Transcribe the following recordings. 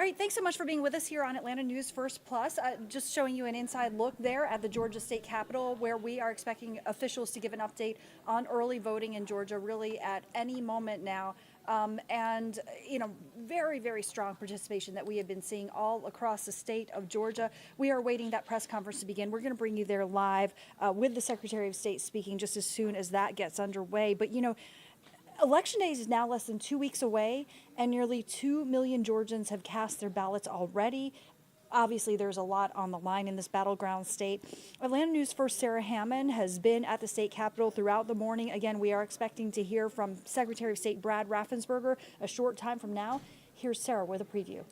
All right, thanks so much for being with us here on Atlanta News First Plus. Just showing you an inside look there at the Georgia State Capitol, where we are expecting officials to give an update on early voting in Georgia, really at any moment now. And, very, very strong participation that we have been seeing all across the state of Georgia. We are awaiting that press conference to begin. We're going to bring you there live with the Secretary of State speaking just as soon as that gets underway. But, Election Day is now less than 2 weeks away, and nearly 2 million Georgians have cast their ballots already. Obviously, there's a lot on the line in this battleground state. Atlanta News First Sarah Hammond has been at the state capitol throughout the morning. Again, we are expecting to hear from Secretary of State Brad Raffensberger a short time from now. Here's Sarah with a preview.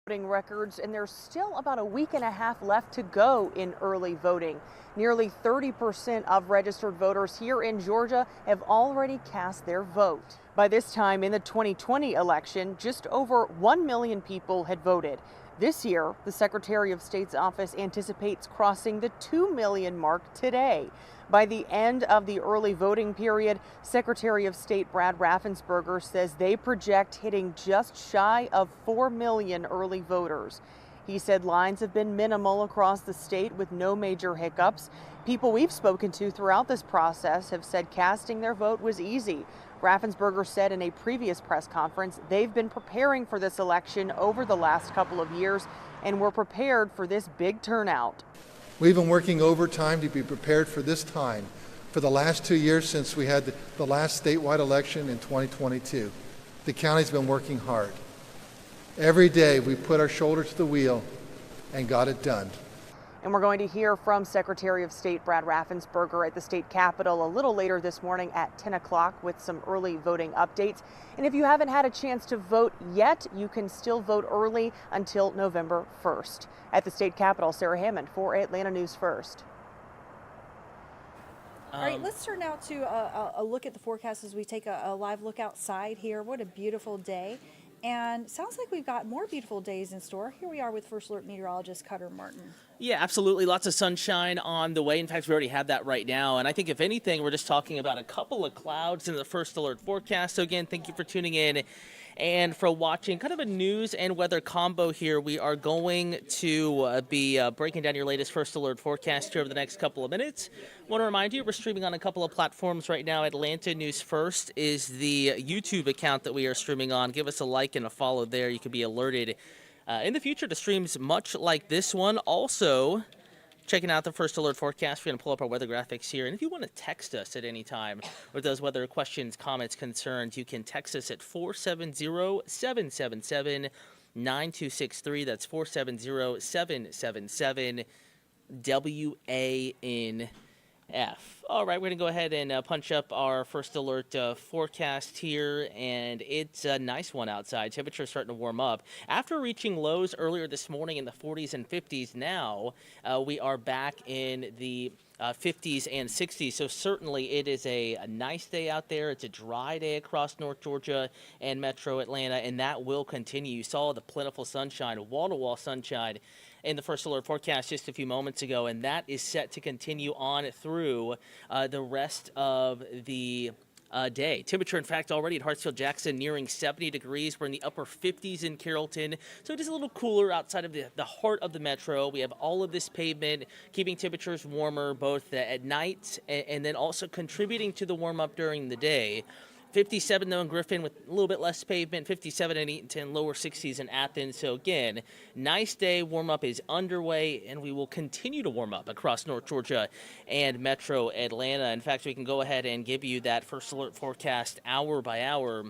Voting records, and there's still about a week and a half left to go in early voting. Nearly 30% of registered voters here in Georgia have already cast their vote. By this time in the 2020 election, just over 1 million people had voted. This year, the Secretary of State's office anticipates crossing the 2 million mark today. By the end of the early voting period, Secretary of State Brad Raffensberger says they project hitting just shy of 4 million early voters. He said lines have been minimal across the state with no major hiccups. People we've spoken to throughout this process have said casting their vote was easy. Raffensberger said in a previous press conference they've been preparing for this election over the last couple of years and were prepared for this big turnout. We've been working overtime to be prepared for this time for the last 2 years since we had the last statewide election in 2022. The county's been working hard. Every day we put our shoulder to the wheel and got it done. And we're going to hear from Secretary of State Brad Raffensberger at the state capitol a little later this morning at 10 o'clock with some early voting updates. And if you haven't had a chance to vote yet, you can still vote early until November 1st. At the state capitol, Sarah Hammond for Atlanta News First. All right, let's turn now to a look at the forecast as we take a live look outside here. What a beautiful day. And sounds like we've got more beautiful days in store. Here we are with First Alert meteorologist Cutter Martin. Yeah, absolutely. Lots of sunshine on the way. In fact, we already have that right now. And I think if anything, we're just talking about a couple of clouds in the First Alert forecast. So again, thank you for tuning in and for watching kind of a news and weather combo here. We are going to be breaking down your latest First Alert forecast here over the next couple of minutes. Want to remind you, we're streaming on a couple of platforms right now. Atlanta News First is the YouTube account that we are streaming on. Give us a like and a follow there. You can be alerted in the future to streams much like this one. Also, checking out the First Alert forecast, we're going to pull up our weather graphics here. And if you want to text us at any time with those weather questions, comments, concerns, you can text us at 470-777-9263. That's 470-777-WANF. All right, we're going to go ahead and punch up our First Alert forecast here, and it's a nice one outside. Temperatures starting to warm up. After reaching lows earlier this morning in the 40s and 50s, now we are back in the 50s and 60s, so certainly it is a nice day out there. It's a dry day across North Georgia and Metro Atlanta, and that will continue. You saw the plentiful sunshine, wall-to-wall sunshine in the First Alert forecast just a few moments ago, and that is set to continue on through the rest of the day. Temperature, in fact, already at Hartsfield-Jackson nearing 70 degrees. We're in the upper 50s in Carrollton, so it is a little cooler outside of the heart of the metro. We have all of this pavement keeping temperatures warmer both at night and then also contributing to the warm-up during the day. 57 though in Griffin with a little bit less pavement, 57 in Eatonton, lower 60s in Athens. So again, nice day, warm up is underway, and we will continue to warm up across North Georgia and Metro Atlanta. In fact, we can go ahead and give you that First Alert forecast hour by hour.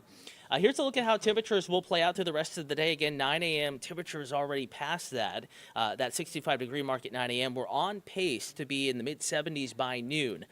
Here's a look at how temperatures will play out through the rest of the day. Again, 9 a.m. temperature is already past that 65-degree mark at 9 a.m. We're on pace to be in the mid-70s by noon.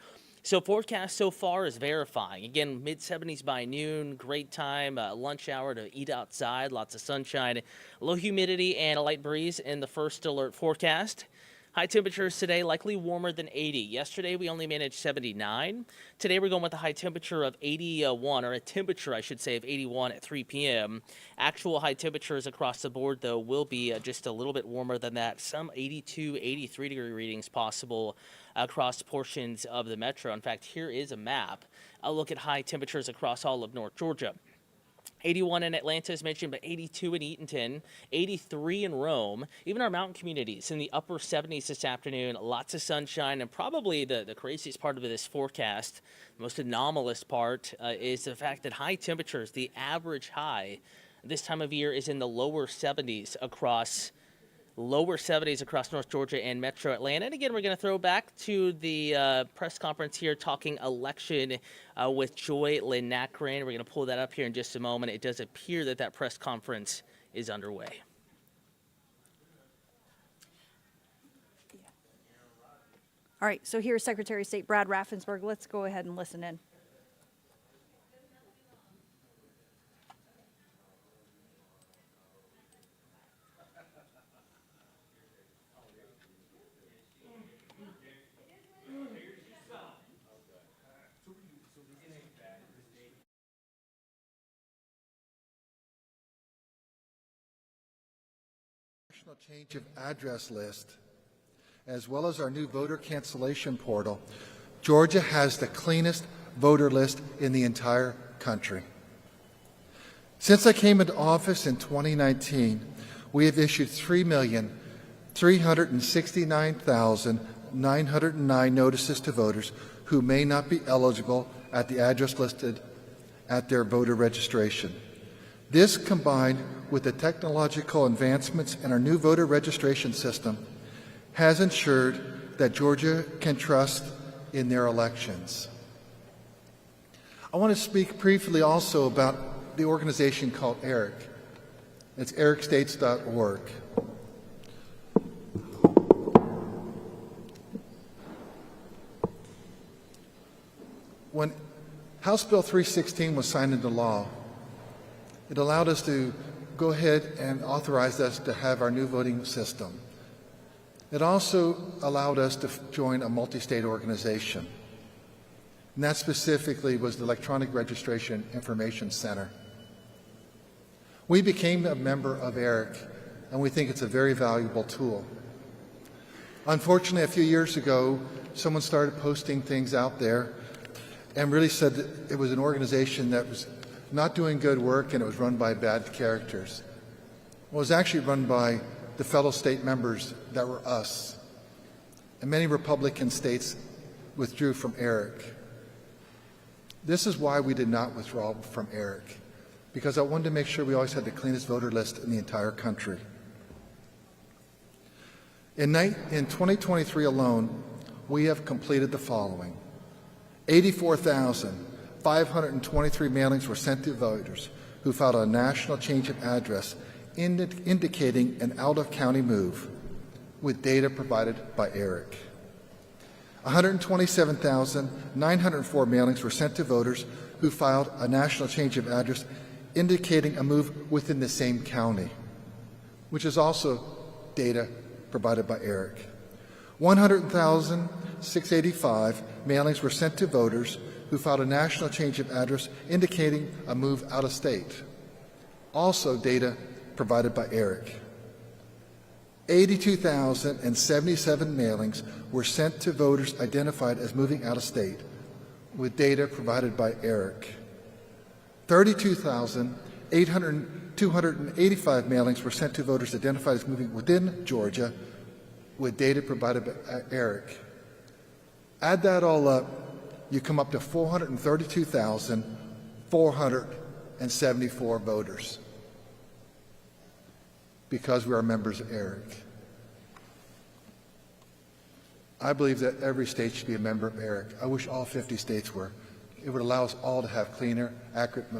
So forecast so far is verifying. Again, mid-70s by noon, great time, lunch hour to eat outside, lots of sunshine, low humidity, and a light breeze in the First Alert forecast. High temperatures today, likely warmer than 80. Yesterday, we only managed 79. Today, we're going with a high temperature of 81, or a temperature, I should say, of 81 at 3 p.m. Actual high temperatures across the board, though, will be just a little bit warmer than that. Some 82, 83-degree readings possible across portions of the metro. In fact, here is a map. I'll look at high temperatures across all of North Georgia. 81 in Atlanta, as mentioned, but 82 in Eatonton, 83 in Rome. Even our mountain communities in the upper 70s this afternoon. Lots of sunshine, and probably the craziest part of this forecast, the most anomalous part, is the fact that high temperatures, the average high this time of year is in the lower 70s across North Georgia and Metro Atlanta. And again, we're going to throw back to the press conference here talking election with Joy Linacren. We're going to pull that up here in just a moment. It does appear that press conference is underway. All right, so here's Secretary of State Brad Raffensberger. Let's go ahead and listen in. National change of address list, as well as our new voter cancellation portal, Georgia has the cleanest voter list in the entire country. Since I came into office in 2019, we have issued 3,369,909 notices to voters who may not be eligible at the address listed at their voter registration. This, combined with the technological advancements in our new voter registration system, has ensured that Georgia can trust in their elections. I want to speak briefly also about the organization called ERIC. It's ericstates.org. When House Bill 316 was signed into law, it allowed us to go ahead and authorize us to have our new voting system. It also allowed us to join a multi-state organization, and that specifically was the Electronic Registration Information Center. We became a member of ERIC, and we think it's a very valuable tool. Unfortunately, a few years ago, someone started posting things out there and really said that it was an organization that was not doing good work and it was run by bad characters. It was actually run by the fellow state members that were us. And many Republican states withdrew from ERIC. This is why we did not withdraw from ERIC, because I wanted to make sure we always had the cleanest voter list in the entire country. In 2023 alone, we have completed the following. 84,523 mailings were sent to voters who filed a national change of address indicating an out-of-county move with data provided by ERIC. 127,904 mailings were sent to voters who filed a national change of address indicating a move within the same county, which is also data provided by ERIC. 100,685 mailings were sent to voters who filed a national change of address indicating a move out of state, also data provided by ERIC. 82,077 mailings were sent to voters identified as moving out of state, with data provided by ERIC. 32,285 mailings were sent to voters identified as moving within Georgia, with data provided by ERIC. Add that all up, you come up to 432,474 voters, because we are members of ERIC. I believe that every state should be a member of ERIC. I wish all 50 states were. It would allow us all to have cleaner, accurate,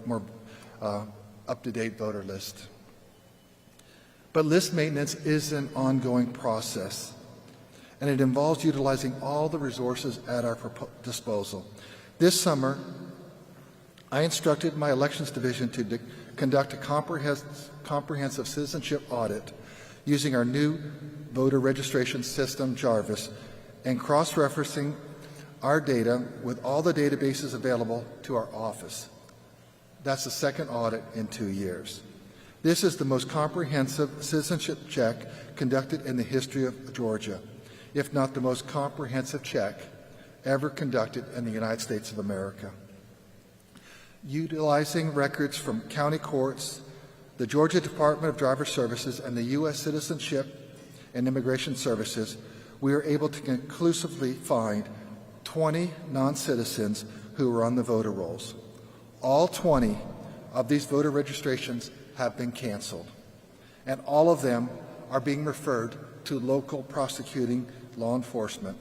more up-to-date voter list. But list maintenance is an ongoing process, and it involves utilizing all the resources at our disposal. This summer, I instructed my elections division to conduct a comprehensive citizenship audit using our new voter registration system, Jarvis, and cross-referencing our data with all the databases available to our office. That's the second audit in 2 years. This is the most comprehensive citizenship check conducted in the history of Georgia, if not the most comprehensive check ever conducted in the United States of America. Utilizing records from county courts, the Georgia Department of Driver Services, and the U.S. Citizenship and Immigration Services, we were able to conclusively find 20 non-citizens who were on the voter rolls. All 20 of these voter registrations have been canceled, and all of them are being referred to local prosecuting law enforcement.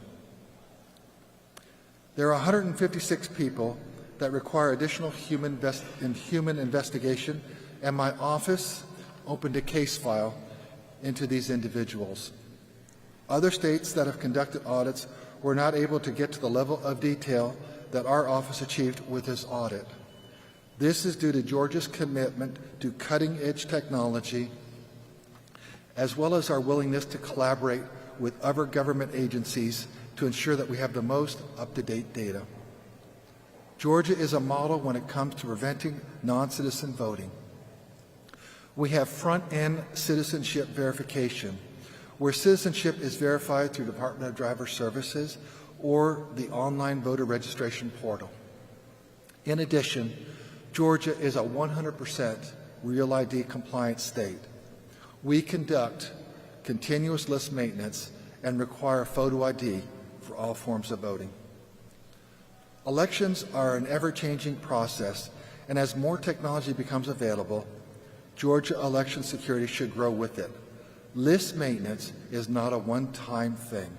There are 156 people that require additional human investigation, and my office opened a case file into these individuals. Other states that have conducted audits were not able to get to the level of detail that our office achieved with this audit. This is due to Georgia's commitment to cutting-edge technology, as well as our willingness to collaborate with other government agencies to ensure that we have the most up-to-date data. Georgia is a model when it comes to preventing non-citizen voting. We have front-end citizenship verification, where citizenship is verified through Department of Driver Services or the online voter registration portal. In addition, Georgia is a 100% Real ID compliant state. We conduct continuous list maintenance and require photo ID for all forms of voting. Elections are an ever-changing process, and as more technology becomes available, Georgia election security should grow with it. List maintenance is not a one-time thing.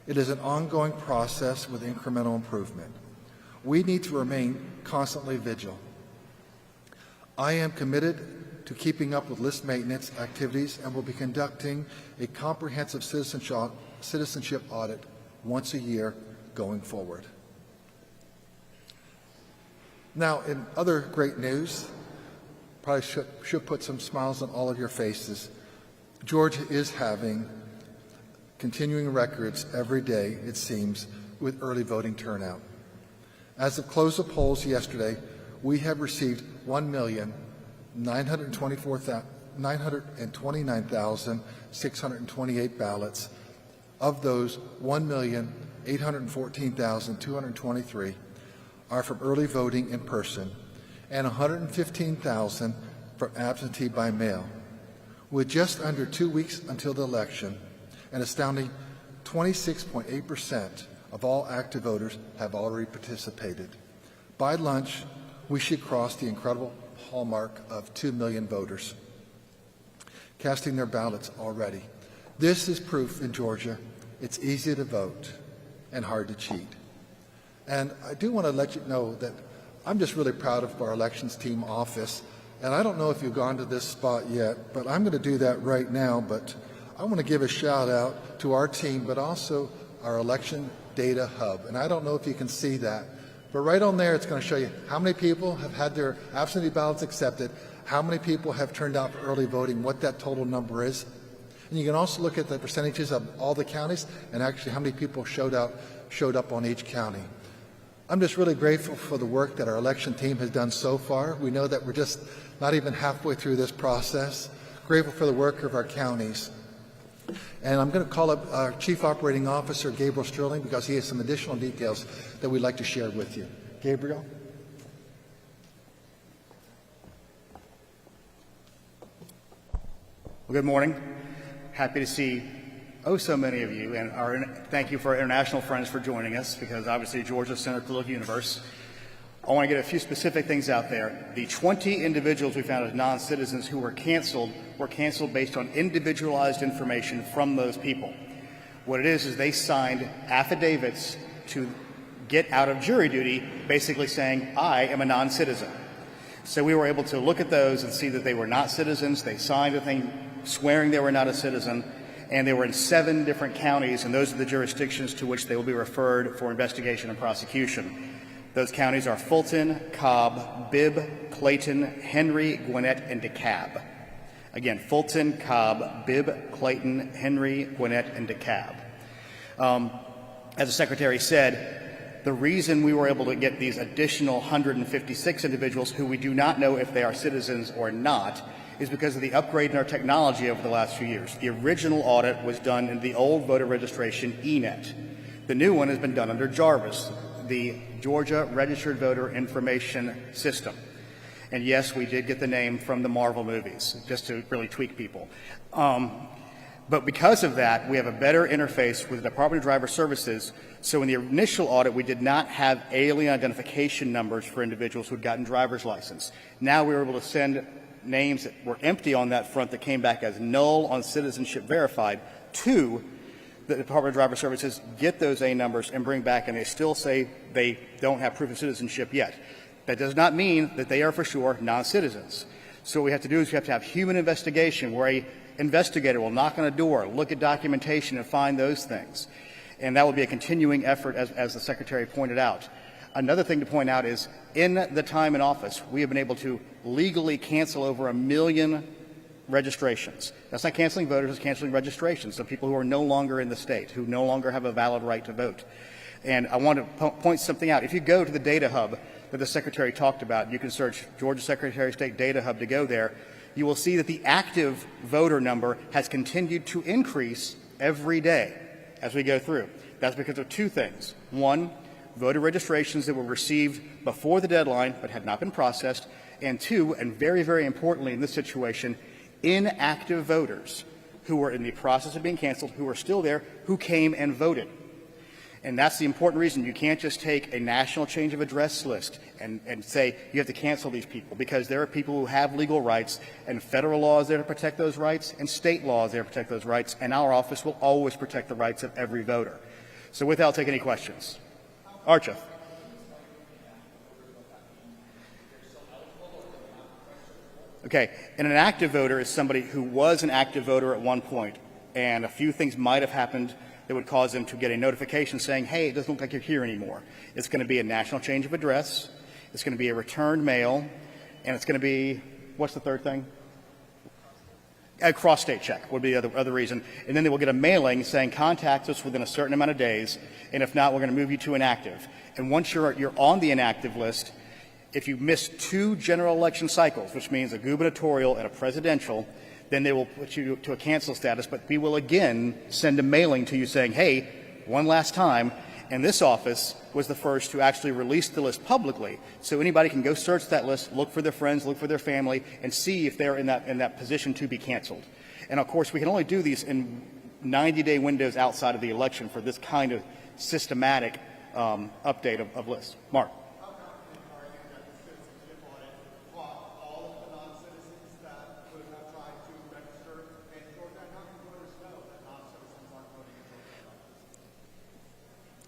It is an ongoing process with incremental improvement. We need to remain constantly vigilant. I am committed to keeping up with list maintenance activities and will be conducting a comprehensive citizenship audit once a year going forward. Now, in other great news, probably should put some smiles on all of your faces. Georgia is having continuing records every day, it seems, with early voting turnout. As of close of polls yesterday, we have received 1,929,628 ballots. Of those, 1,814,223 are from early voting in person, and 115,000 from absentee by mail. With just under 2 weeks until the election, an astounding 26.8% of all active voters have already participated. By lunch, we should cross the incredible hallmark of 2 million voters casting their ballots already. This is proof in Georgia it's easy to vote and hard to cheat. And I do want to let you know that I'm just really proud of our elections team office. And I don't know if you've gone to this spot yet, but I'm going to do that right now. But I want to give a shout out to our team, but also our election data hub. And I don't know if you can see that, but right on there, it's going to show you how many people have had their absentee ballots accepted, how many people have turned out for early voting, what that total number is. And you can also look at the percentages of all the counties and actually how many people showed up on each county. I'm just really grateful for the work that our election team has done so far. We know that we're just not even halfway through this process. Grateful for the work of our counties. And I'm going to call up our Chief Operating Officer, Gabriel Sterling, because he has some additional details that we'd like to share with you. Gabriel? Well, good morning. Happy to see so many of you, and thank you for our international friends for joining us, because obviously Georgia's center to the universe. I want to get a few specific things out there. The 20 individuals we found as non-citizens who were canceled based on individualized information from those people. What it is they signed affidavits to get out of jury duty, basically saying, I am a non-citizen. So we were able to look at those and see that they were not citizens. They signed a thing swearing they were not a citizen, and they were in 7 different counties, and those are the jurisdictions to which they will be referred for investigation and prosecution. Those counties are Fulton, Cobb, Bibb, Clayton, Henry, Gwinnett, and DeKalb. Again, Fulton, Cobb, Bibb, Clayton, Henry, Gwinnett, and DeKalb. As the Secretary said, the reason we were able to get these additional 156 individuals who we do not know if they are citizens or not is because of the upgrade in our technology over the last few years. The original audit was done in the old voter registration ENET. The new one has been done under Jarvis. the Georgia Registered Voter Information System. And yes, we did get the name from the Marvel movies, just to really tweak people. But because of that, we have a better interface with the Department of Driver Services. So in the initial audit, we did not have alien identification numbers for individuals who had gotten driver's license. Now we were able to send names that were empty on that front that came back as null on Citizenship Verified to the Department of Driver Services, get those A numbers and bring back, and they still say they don't have proof of citizenship yet. That does not mean that they are for sure non-citizens. So what we have to do is we have to have human investigation where a investigator will knock on a door, look at documentation, and find those things. And that will be a continuing effort, as the Secretary pointed out. Another thing to point out is, in the time in office, we have been able to legally cancel over 1 million registrations. That's not canceling voters, it's canceling registrations. So people who are no longer in the state, who no longer have a valid right to vote. And I want to point something out. If you go to the data hub that the Secretary talked about, you can search Georgia Secretary of State Data Hub to go there. You will see that the active voter number has continued to increase every day as we go through. That's because of two things. One, voter registrations that were received before the deadline but had not been processed. And two, and very, very importantly in this situation, inactive voters who were in the process of being canceled, who are still there, who came and voted. And that's the important reason. You can't just take a national change of address list and say you have to cancel these people, because there are people who have legal rights, and federal law is there to protect those rights, and state law is there to protect those rights, and our office will always protect the rights of every voter. So with that, I'll take any questions. Archa. Okay, and an active voter is somebody who was an active voter at one point, and a few things might have happened that would cause them to get a notification saying, hey, it doesn't look like you're here anymore. It's going to be a national change of address, it's going to be a returned mail, and it's going to be, what's the third thing? A cross-state check would be the other reason. And then they will get a mailing saying, contact us within a certain amount of days, and if not, we're going to move you to inactive. And once you're on the inactive list, if you miss 2 general election cycles, which means a gubernatorial and a presidential, then they will put you to a cancel status, but we will again send a mailing to you saying, hey, one last time. And this office was the first to actually release the list publicly. So anybody can go search that list, look for their friends, look for their family, and see if they're in that position to be canceled. And of course, we can only do these in 90-day windows outside of the election for this kind of systematic update of lists. Mark.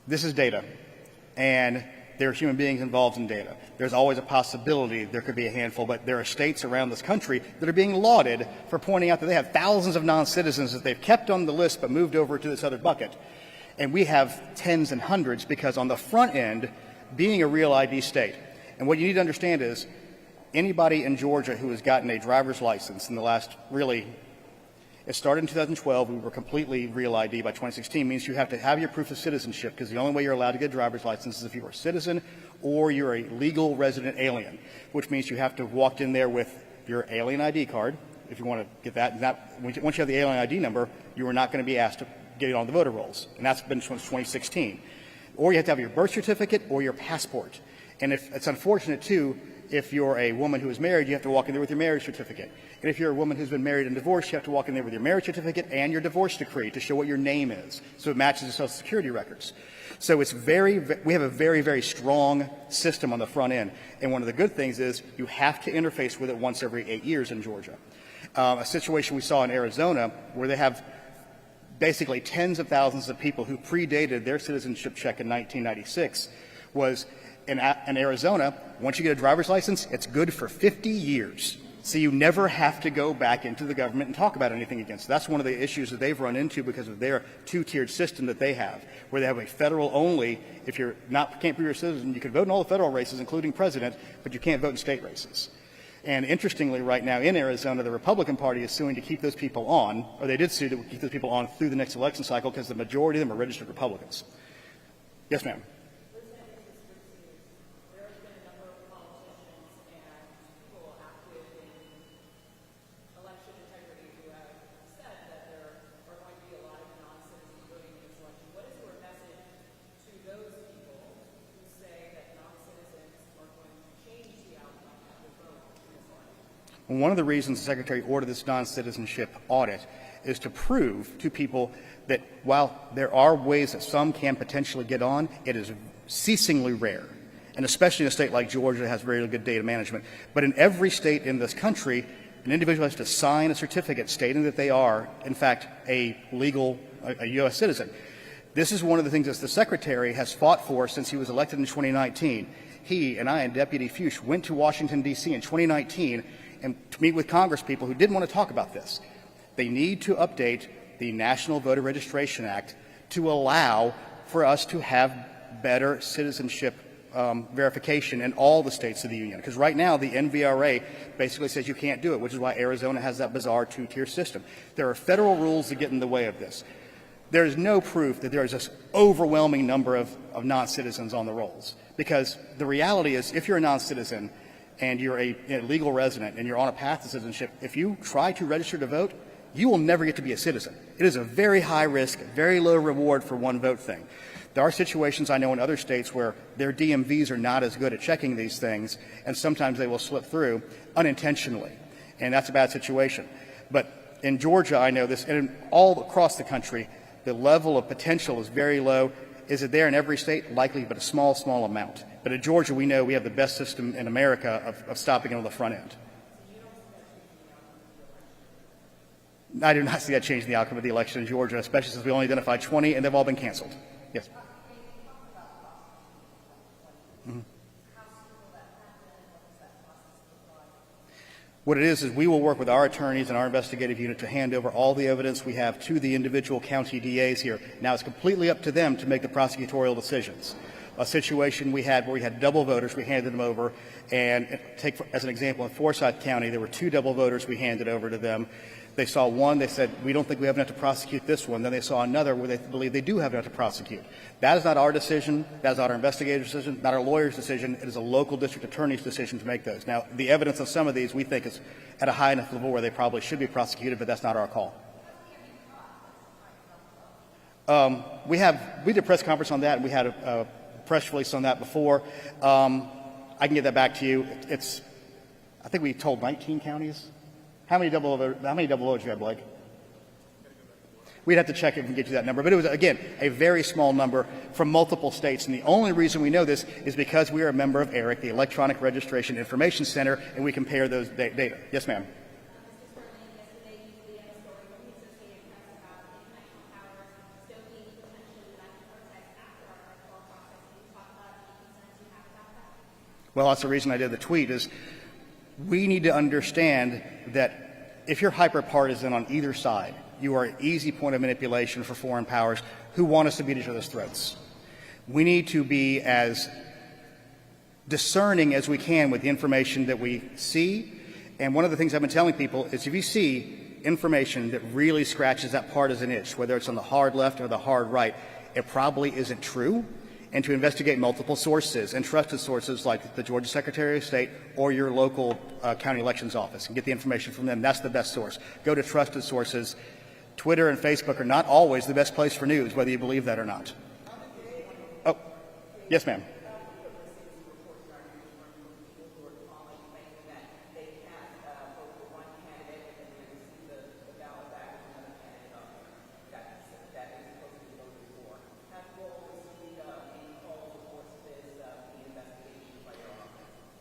This is data, and there are human beings involved in data. There's always a possibility there could be a handful, but there are states around this country that are being lauded for pointing out that they have thousands of non-citizens that they've kept on the list but moved over to this other bucket. And we have tens and hundreds because on the front end, being a real ID state, and what you need to understand is anybody in Georgia who has gotten a driver's license in the last it started in 2012. We were completely real ID by 2016. Means you have to have your proof of citizenship, because the only way you're allowed to get a driver's license is if you're a citizen or you're a legal resident alien, which means you have to have walked in there with your alien ID card if you want to get that. Once you have the alien ID number, you are not going to be asked to get it on the voter rolls, and that's been since 2016. Or you have to have your birth certificate or your passport. And if it's unfortunate too, if you're a woman who is married, you have to walk in there with your marriage certificate. And if you're a woman who's been married and divorced, you have to walk in there with your marriage certificate and your divorce decree to show what your name is, so it matches the Social Security records. So it's we have a very, very strong system on the front end. And one of the good things is you have to interface with it once every 8 years in Georgia. A situation we saw in Arizona where they have basically tens of thousands of people who predated their citizenship check in 1996 was in Arizona, once you get a driver's license, it's good for 50 years. So you never have to go back into the government and talk about anything against it. That's one of the issues that they've run into because of their 2-tiered system that they have, where they have a federal only. If you're can't prove you're a citizen, you can vote in all the federal races, including president, but you can't vote in state races. And interestingly, right now in Arizona, the Republican Party is suing to keep those people on, or they did sue to keep those people on through the next election cycle because the majority of them are registered Republicans. Yes, ma'am. And one of the reasons the Secretary ordered this non-citizenship audit is to prove to people that while there are ways that some can potentially get on, it is ceasingly rare. And especially in a state like Georgia that has very good data management. But in every state in this country, an individual has to sign a certificate stating that they are, in fact, a U.S. citizen. This is one of the things that the Secretary has fought for since he was elected in 2019. He and I and Deputy Fuchs went to Washington, D.C. in 2019 and to meet with Congress people who didn't want to talk about this. They need to update the National Voter Registration Act to allow for us to have better citizenship verification in all the states of the union. Because right now the NVRA basically says you can't do it, which is why Arizona has that bizarre two-tier system. There are federal rules that get in the way of this. There is no proof that there is this overwhelming number of non-citizens on the rolls. Because the reality is, if you're a non-citizen and you're a legal resident and you're on a path to citizenship, if you try to register to vote, you will never get to be a citizen. It is a very high risk, very low reward for one vote thing. There are situations I know in other states where their DMVs are not as good at checking these things, and sometimes they will slip through unintentionally, and that's a bad situation. But in Georgia, I know this, and all across the country, the level of potential is very low. Is it there in every state? Likely, but a small, small amount. But in Georgia, we know we have the best system in America of stopping it on the front end. I do not see that changing the outcome of the election in Georgia, especially since we only identified 20 and they've all been canceled. Yes. Mm-hmm. What it is we will work with our attorneys and our investigative unit to hand over all the evidence we have to the individual county DAs here. Now it's completely up to them to make the prosecutorial decisions. A situation we had where we had double voters, we handed them over, and take as an example in Forsyth County, there were 2 double voters we handed over to them. They saw one, they said, we don't think we have enough to prosecute this one. Then they saw another where they believe they do have enough to prosecute. That is not our decision. That is not our investigator's decision, not our lawyer's decision. It is a local district attorney's decision to make those. Now, the evidence of some of these we think is at a high enough level where they probably should be prosecuted, but that's not our call. We did a press conference on that, and we had a press release on that before. I can get that back to you. I think we told 19 counties. How many double votes you had, Blake? We'd have to check it and get you that number. But it was, again, a very small number from multiple states. And the only reason we know this is because we are a member of ERIC, the Electronic Registration Information Center, and we compare those data. Yes, ma'am. Well, that's the reason I did the tweet is we need to understand that if you're hyper-partisan on either side, you are an easy point of manipulation for foreign powers who want us to beat each other's throats. We need to be as discerning as we can with the information that we see. And one of the things I've been telling people is if you see information that really scratches that partisan itch, whether it's on the hard left or the hard right, it probably isn't true. And to investigate multiple sources and trusted sources like the Georgia Secretary of State or your local county elections office and get the information from them. That's the best source. Go to trusted sources. Twitter and Facebook are not always the best place for news, whether you believe that or not. Oh, yes, ma'am.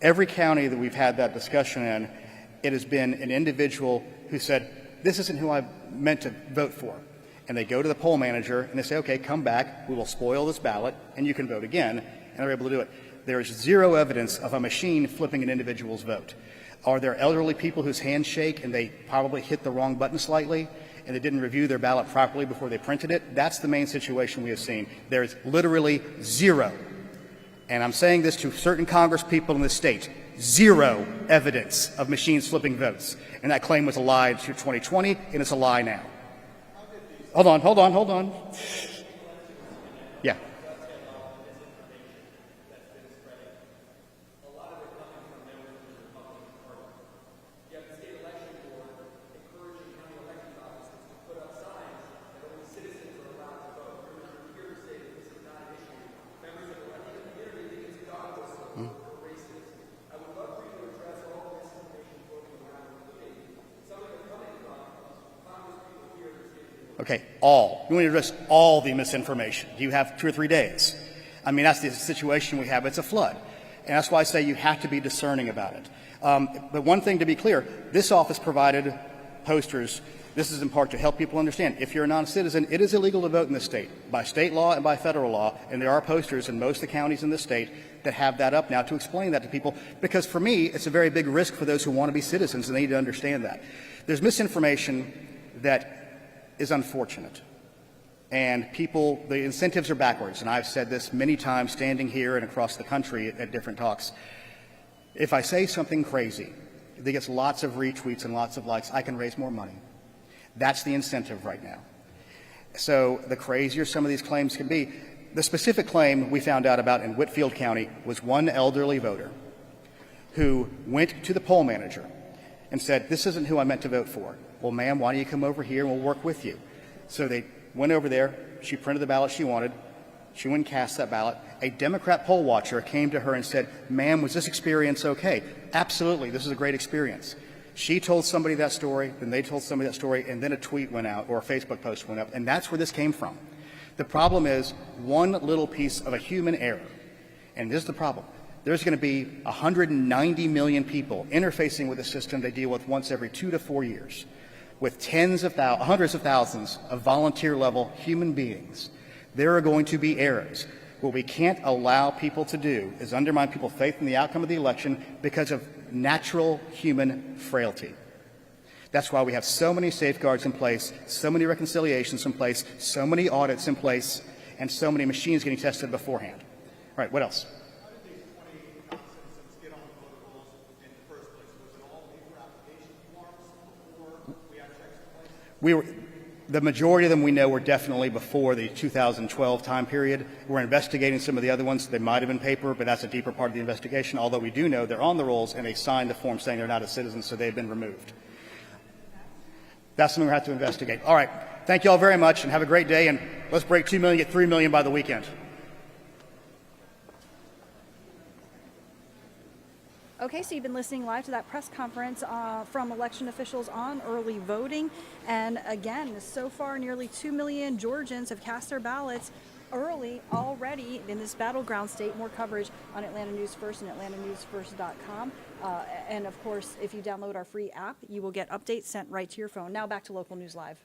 Every county that we've had that discussion in, it has been an individual who said, this isn't who I meant to vote for. And they go to the poll manager and they say, okay, come back, we will spoil this ballot, and you can vote again, and they're able to do it. There is zero evidence of a machine flipping an individual's vote. Are there elderly people whose hands shake and they probably hit the wrong button slightly, and they didn't review their ballot properly before they printed it? That's the main situation we have seen. There is literally zero. And I'm saying this to certain Congress people in the state, zero evidence of machines flipping votes. And that claim was a lie to 2020, and it's a lie now. Hold on. Yeah. Okay, all. You want to address all the misinformation. You have 2 or 3 days. I mean, that's the situation we have. It's a flood. And that's why I say you have to be discerning about it. But one thing to be clear, this office provided posters. This is in part to help people understand. If you're a non-citizen, it is illegal to vote in this state by state law and by federal law. And there are posters in most of the counties in this state that have that up now to explain that to people. Because for me, it's a very big risk for those who want to be citizens, and they need to understand that. There's misinformation that is unfortunate. And people, the incentives are backwards. And I've said this many times standing here and across the country at different talks. If I say something crazy that gets lots of retweets and lots of likes, I can raise more money. That's the incentive right now. So the crazier some of these claims can be, the specific claim we found out about in Whitfield County was one elderly voter who went to the poll manager and said, "This isn't who I meant to vote for." "Well, ma'am, why don't you come over here and we'll work with you?" So they went over there. She printed the ballot she wanted. She went and cast that ballot. A Democrat poll watcher came to her and said, "Ma'am, was this experience okay?" "Absolutely. This is a great experience." She told somebody that story, then they told somebody that story, and then a tweet went out or a Facebook post went up, and that's where this came from. The problem is one little piece of a human error, and this is the problem. There's going to be 190 million people interfacing with a system they deal with once every 2 to 4 years, with hundreds of thousands of volunteer-level human beings. There are going to be errors. What we can't allow people to do is undermine people's faith in the outcome of the election because of natural human frailty. That's why we have so many safeguards in place, so many reconciliations in place, so many audits in place, and so many machines getting tested beforehand. All right, what else? How did these 28 non-citizens get on the voter rolls in the first place? Was it all paper application forms before we had checks in place? The majority of them we know were definitely before the 2012 time period. We're investigating some of the other ones. They might have been paper, but that's a deeper part of the investigation, although we do know they're on the rolls and they signed the form saying they're not a citizen, so they've been removed. That's something we have to investigate. All right. Thank you all very much, and have a great day, and let's break 2 million, get 3 million by the weekend. Okay, so you've been listening live to that press conference from election officials on early voting. And again, so far, nearly 2 million Georgians have cast their ballots early already in this battleground state. More coverage on Atlanta News First and atlantanewsfirst.com. And of course, if you download our free app, you will get updates sent right to your phone. Now back to Local News Live.